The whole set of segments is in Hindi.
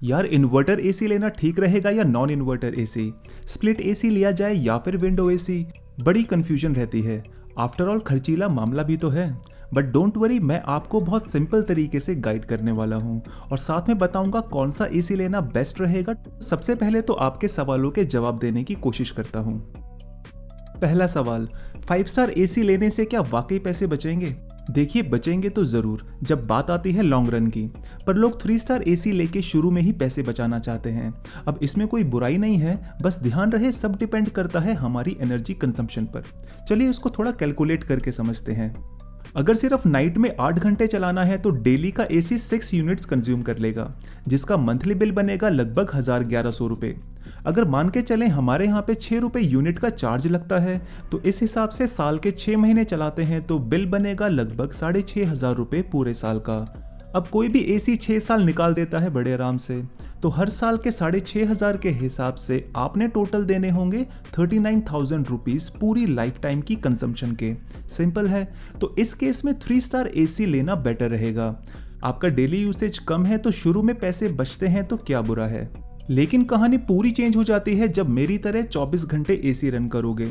यार इन्वर्टर एसी लेना ठीक रहेगा या non inverter AC, split AC लिया जाए या फिर विंडो एसी, बड़ी कंफ्यूजन रहती है। आफ्टर ऑल खर्चीला मामला भी तो है। बट डोंट वरी, मैं आपको बहुत सिंपल तरीके से गाइड करने वाला हूँ और साथ में बताऊंगा कौन सा एसी लेना बेस्ट रहेगा। सबसे पहले तो आपके सवालों के जवाब देने की कोशिश करता हूँ। पहला सवाल, 5 स्टार एसी लेने से क्या वाकई पैसे बचेंगे? देखिए, बचेंगे तो जरूर जब बात आती है लॉन्ग रन की, पर लोग 3 स्टार एसी लेके शुरू में ही पैसे बचाना चाहते हैं। अब इसमें कोई बुराई नहीं है, बस ध्यान रहे सब डिपेंड करता है हमारी एनर्जी कंजम्पशन पर। चलिए उसको थोड़ा कैलकुलेट करके समझते हैं। अगर सिर्फ नाइट में 8 घंटे चलाना है तो डेली का एसी 6 यूनिट्स कंज्यूम कर लेगा, जिसका मंथली बिल बनेगा लगभग 1100 रुपये। अगर मान के चलें हमारे यहाँ पे 6 रुपये यूनिट का चार्ज लगता है, तो इस हिसाब से साल के 6 महीने चलाते हैं तो बिल बनेगा लगभग 6500 रुपये पूरे साल का। अब कोई भी एसी 6 साल निकाल देता है बड़े आराम से, तो हर साल के 6500 के हिसाब से आपने टोटल देने होंगे 39,000 रुपीज़ पूरी लाइफ टाइम की कंजम्पशन के। सिंपल है। तो इस केस में 3 स्टार एसी लेना बेटर रहेगा। आपका डेली यूसेज कम है तो शुरू में पैसे बचते हैं तो क्या बुरा है। लेकिन कहानी पूरी चेंज हो जाती है जब मेरी तरह 24 घंटे एसी रन करोगे।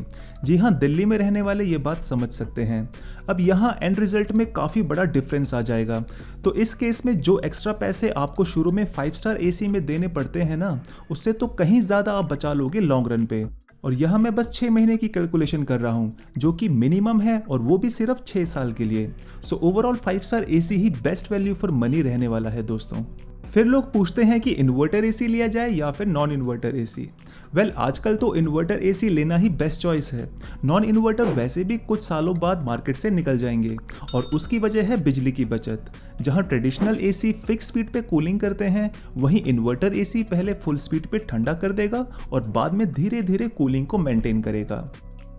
जी हाँ, दिल्ली में रहने वाले ये बात समझ सकते हैं। अब यहाँ एंड रिजल्ट में काफ़ी बड़ा डिफरेंस आ जाएगा। तो इस केस में जो एक्स्ट्रा पैसे आपको शुरू में 5 स्टार एसी में देने पड़ते हैं ना, उससे तो कहीं ज़्यादा आप बचा लोगे लॉन्ग रन पे। और यहाँ मैं बस 6 महीने की कैलकुलेशन कर रहा हूँ, जो कि मिनिमम है, और वो भी सिर्फ 6 साल के लिए। So overall 5 star AC he best value for money रहने वाला है दोस्तों। फिर लोग पूछते हैं कि इन्वर्टर एसी लिया जाए या फिर नॉन इन्वर्टर एसी। वेल, आजकल तो इन्वर्टर एसी लेना ही बेस्ट चॉइस है। नॉन इन्वर्टर वैसे भी कुछ सालों बाद मार्केट से निकल जाएंगे, और उसकी वजह है बिजली की बचत। जहां ट्रेडिशनल एसी फिक्स स्पीड पे कूलिंग करते हैं, वहीं इन्वर्टर एसी पहले फुल स्पीड पे ठंडा कर देगा और बाद में धीरे धीरे कूलिंग को मेंटेन करेगा।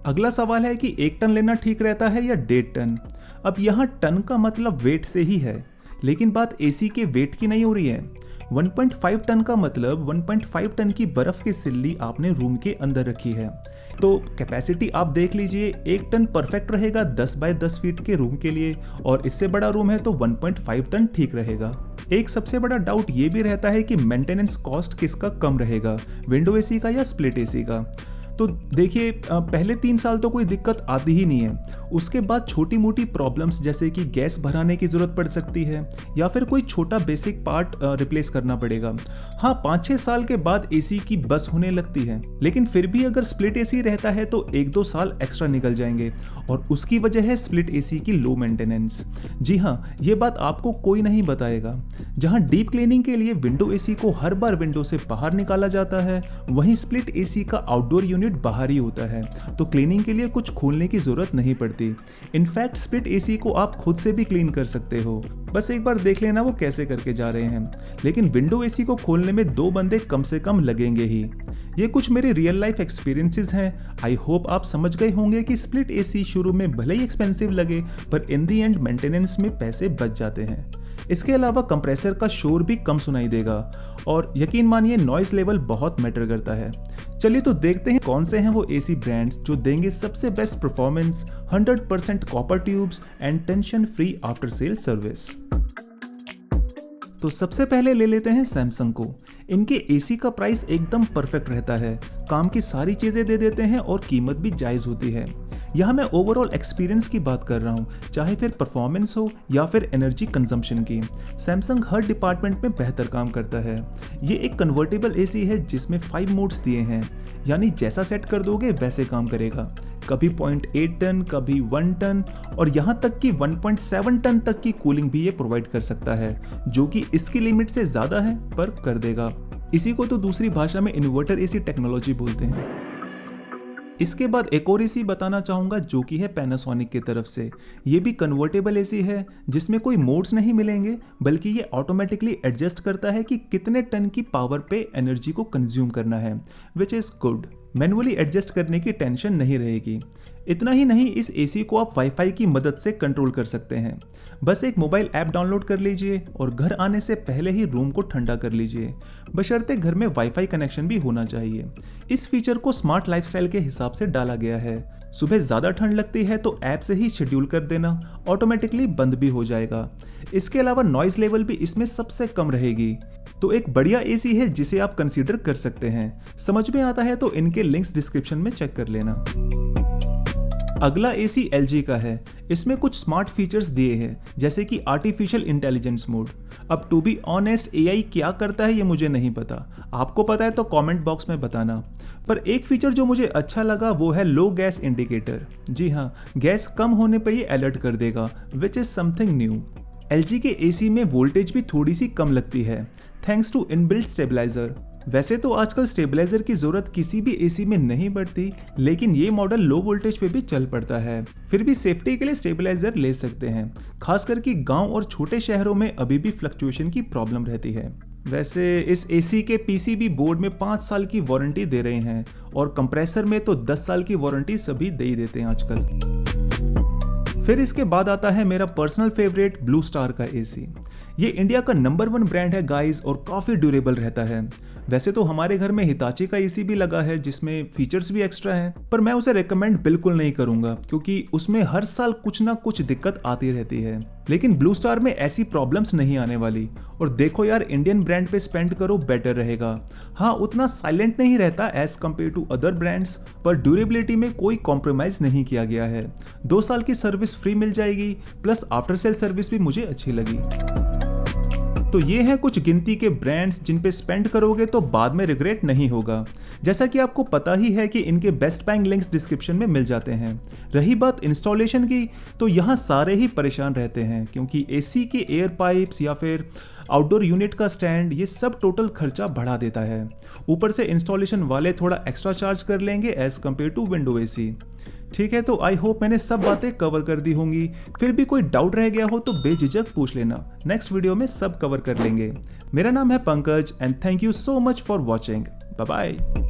अगला सवाल है कि 1 टन लेना ठीक रहता है या 1.5 टन। अब यहाँ टन का मतलब वेट से ही है, लेकिन बात एसी के वेट की नहीं हो रही है। 1.5 टन का मतलब 1.5 टन की बर्फ की सिल्ली आपने रूम के अंदर रखी है। तो कैपेसिटी आप देख लीजिए, 1 टन परफेक्ट रहेगा 10 बाय 10 फीट के रूम के लिए, और इससे बड़ा रूम है तो 1.5 टन ठीक रहेगा। एक सबसे बड़ा डाउट ये भी रहता है कि मेंटेनेंस कॉस्ट किसका कम रहेगा, विंडो एसी का या स्प्लिट एसी का। तो देखिए, पहले 3 साल तो कोई दिक्कत आती ही नहीं है। उसके बाद छोटी मोटी प्रॉब्लम्स जैसे कि गैस भराने की ज़रूरत पड़ सकती है, या फिर कोई छोटा बेसिक पार्ट रिप्लेस करना पड़ेगा। हाँ, 5-6 साल के बाद एसी की बस होने लगती है, लेकिन फिर भी अगर स्प्लिट एसी रहता है तो 1-2 साल एक्स्ट्रा निकल जाएंगे, और उसकी वजह है स्प्लिट एसी की लो मेंटेनेंस। जी हाँ, ये बात आपको कोई नहीं बताएगा। जहाँ डीप क्लीनिंग के लिए विंडो एसी को हर बार विंडो से बाहर निकाला जाता है, वहीं स्प्लिट एसी का आउटडोर यूनिट बाहर ही होता है, तो क्लीनिंग के लिए कुछ खोलने की जरूरत नहीं पड़ती। इनफैक्ट स्प्लिट एसी को आप खुद से भी क्लीन कर सकते हो, बस एक बार देख लेना वो कैसे करके जा रहे हैं। लेकिन विंडो एसी को खोलने में 2 बंदे कम से कम लगेंगे ही। ये कुछ मेरे रियल लाइफ एक्सपीरियंसेस हैं। आई होप आप समझ गए होंगे कि स्प्लिट एसी शुरू में भले ही एक्सपेंसिव लगे, पर इन दी एंड मेंटेनेंस में पैसे बच जाते हैं। इसके अलावा कंप्रेसर का शोर भी कम सुनाई देगा, और यकीन मानिए नॉइज लेवल बहुत मैटर करता है। चलिए तो देखते हैं कौन से हैं वो एसी ब्रांड्स जो देंगे सबसे best performance, 100% copper tubes and tension free after sale service. तो सबसे पहले ले लेते हैं सैमसंग को। इनके एसी का प्राइस एकदम परफेक्ट रहता है, काम की सारी चीजें दे देते हैं और कीमत भी जायज होती है। यहाँ मैं ओवरऑल एक्सपीरियंस की बात कर रहा हूँ, चाहे फिर परफॉर्मेंस हो या फिर एनर्जी कंजम्पशन की। सैमसंग हर डिपार्टमेंट में बेहतर काम करता है। ये एक कन्वर्टेबल एसी है जिसमें 5 मोड्स दिए हैं, यानी जैसा सेट कर दोगे वैसे काम करेगा। कभी 0.8 टन, कभी 1 टन, और यहाँ तक कि 1.7 टन तक की कूलिंग भी ये प्रोवाइड कर सकता है, जो कि इसकी लिमिट से ज़्यादा है पर कर देगा। इसी को तो दूसरी भाषा में इन्वर्टर एसी टेक्नोलॉजी बोलते हैं। इसके बाद एक और एसी बताना चाहूँगा जो कि है पैनासोनिक की तरफ से। ये भी कन्वर्टेबल एसी है जिसमें कोई मोड्स नहीं मिलेंगे, बल्कि ये ऑटोमेटिकली एडजस्ट करता है कि कितने टन की पावर पे एनर्जी को कंज्यूम करना है, which is good. Manually adjust करने की टेंशन नहीं रहेगी। इतना ही नहीं, इस एसी को आप वाईफाई की मदद से कंट्रोल कर सकते हैं। बस एक मोबाइल ऐप डाउनलोड कर लीजिए और घर आने से पहले ही रूम को ठंडा कर लीजिए, बशर्ते घर में वाईफाई कनेक्शन भी होना चाहिए। इस फीचर को स्मार्ट लाइफस्टाइल के हिसाब से डाला गया है। सुबह ज़्यादा ठंड लगती है तो ऐप से ही शेड्यूल कर देना, ऑटोमेटिकली बंद भी हो जाएगा। इसके अलावा नॉइज़ लेवल भी इसमें सबसे कम रहेगी। तो एक बढ़िया एसी है जिसे आप कंसीडर कर सकते हैं। समझ में आता है तो इनके लिंक्स डिस्क्रिप्शन में चेक कर लेना। अगला एसी LG का है। इसमें कुछ स्मार्ट फीचर्स दिए हैं जैसे कि आर्टिफिशियल इंटेलिजेंस मोड। अब टू बी ऑनेस्ट AI क्या करता है ये मुझे नहीं पता, आपको पता है तो कमेंट बॉक्स में बताना। पर एक फीचर जो मुझे अच्छा लगा वो है लो गैस इंडिकेटर। जी हाँ, गैस कम होने पर ये अलर्ट कर देगा, which is something new. LG के AC में वोल्टेज भी थोड़ी सी कम लगती है थैंक्स टू इनबिल्ट स्टेबलाइजर। वैसे तो आजकल स्टेबलाइजर की जरूरत किसी भी एसी में नहीं पड़ती, लेकिन ये मॉडल लो वोल्टेज पे भी चल पड़ता है। फिर भी सेफ्टी के लिए स्टेबलाइजर ले सकते हैं, खासकर कि गांव और छोटे शहरों में अभी भी फ्लक्चुएशन की प्रॉब्लम रहती है। वैसे इस एसी के PCB बोर्ड में 5 साल की वारंटी दे रहे हैं और कंप्रेसर में तो 10 साल की वारंटी सभी दे ही देते हैं आजकल। फिर इसके बाद आता है मेरा पर्सनल फेवरेट ब्लू स्टार का एसी। ये इंडिया का नंबर 1 ब्रांड है गाइस और काफ़ी ड्यूरेबल रहता है। वैसे तो हमारे घर में हिताची का एसी भी लगा है जिसमें फीचर्स भी एक्स्ट्रा हैं, पर मैं उसे रेकमेंड बिल्कुल नहीं करूंगा क्योंकि उसमें हर साल कुछ ना कुछ दिक्कत आती रहती है। लेकिन ब्लू स्टार में ऐसी प्रॉब्लम्स नहीं आने वाली। और देखो यार, इंडियन ब्रांड पे स्पेंड करो, बेटर रहेगा। हाँ, उतना साइलेंट नहीं रहता as compare to other brands, पर ड्यूरेबिलिटी में कोई कॉम्प्रोमाइज नहीं किया गया है। 2 साल की सर्विस फ्री मिल जाएगी, प्लस आफ्टर सेल सर्विस भी मुझे अच्छी लगी। तो ये हैं कुछ गिनती के ब्रांड्स जिन पे स्पेंड करोगे तो बाद में रिग्रेट नहीं होगा। जैसा कि आपको पता ही है कि इनके बेस्ट बाइंग लिंक्स डिस्क्रिप्शन में मिल जाते हैं। रही बात इंस्टॉलेशन की, तो यहाँ सारे ही परेशान रहते हैं क्योंकि एसी के एयर पाइप्स या फिर आउटडोर यूनिट का स्टैंड, ये सब टोटल खर्चा बढ़ा देता है। ऊपर से इंस्टॉलेशन वाले थोड़ा एक्स्ट्रा चार्ज कर लेंगे as compare to window AC. ठीक है, तो आई होप मैंने सब बातें कवर कर दी होंगी। फिर भी कोई डाउट रह गया हो तो बेझिझक पूछ लेना, नेक्स्ट वीडियो में सब कवर कर लेंगे। मेरा नाम है Pankaj and thank you so much for watching. Bye bye.